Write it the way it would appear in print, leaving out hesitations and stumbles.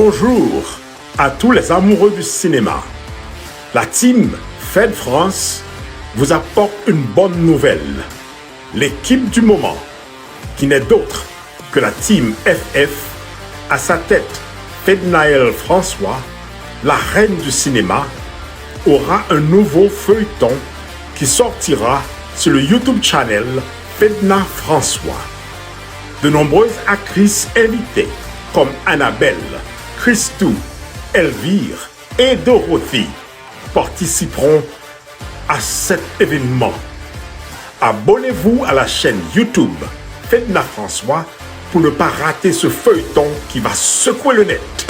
Bonjour à tous les amoureux du cinéma. La team Fed France vous apporte une bonne nouvelle. L'équipe du moment, qui n'est d'autre que la team FF, à sa tête Fednaël François, la reine du cinéma, aura un nouveau feuilleton qui sortira sur le YouTube channel Fedna François. De nombreuses actrices invitées comme Annabelle, Christou, Elvire et Dorothy participeront à cet événement. Abonnez-vous à la chaîne YouTube Fedna François pour ne pas rater ce feuilleton qui va secouer le net.